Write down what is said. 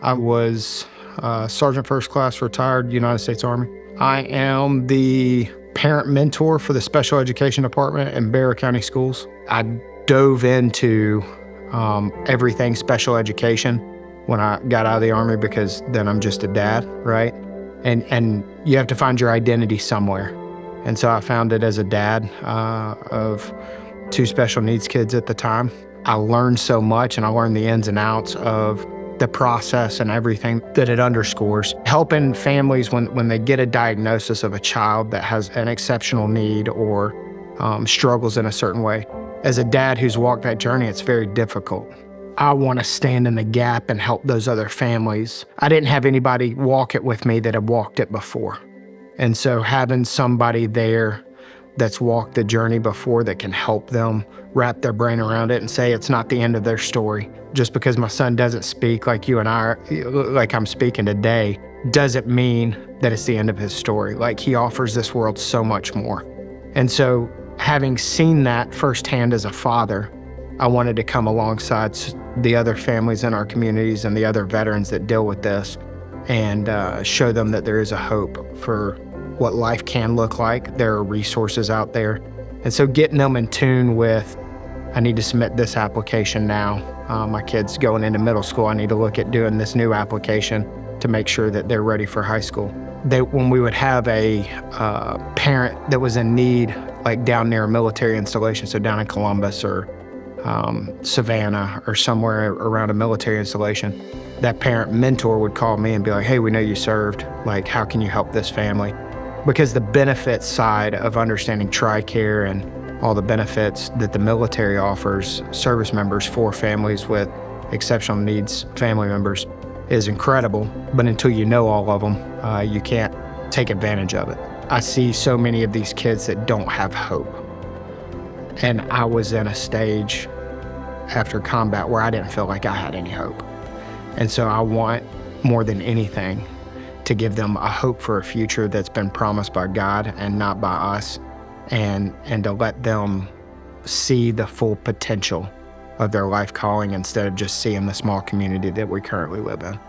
I was Sergeant First Class, retired United States Army. I am the parent mentor for the Special Education Department in Bexar County Schools. I dove into everything special education when I got out of the Army because then I'm just a dad, right? And you have to find your identity somewhere. And so I found it as a dad of two special needs kids at the time. I learned so much, and I learned the ins and outs of the process and everything that it underscores. Helping families when they get a diagnosis of a child that has an exceptional need or struggles in a certain way. As a dad who's walked that journey, it's very difficult. I want to stand in the gap and help those other families. I didn't have anybody walk it with me that had walked it before. And so having somebody there that's walked the journey before that can help them wrap their brain around it and say it's not the end of their story. Just because my son doesn't speak like you and I, like I'm speaking today, doesn't mean that it's the end of his story. Like, he offers this world so much more. And so having seen that firsthand as a father, I wanted to come alongside the other families in our communities and the other veterans that deal with this and show them that there is a hope for what life can look like. There are resources out there. And so getting them in tune with, I need to submit this application now. My kid's going into middle school. I need to look at doing this new application to make sure that they're ready for high school. When we would have a parent that was in need, like down near a military installation, so down in Columbus or Savannah or somewhere around a military installation, that parent mentor would call me and be like, hey, we know you served. Like, how can you help this family? Because the benefit side of understanding TRICARE and all the benefits that the military offers service members for families with exceptional needs family members is incredible. But until you know all of them, you can't take advantage of it. I see so many of these kids that don't have hope. And I was in a stage after combat where I didn't feel like I had any hope. And so I want, more than anything, to give them a hope for a future that's been promised by God and not by us, and to let them see the full potential of their life calling instead of just seeing the small community that we currently live in.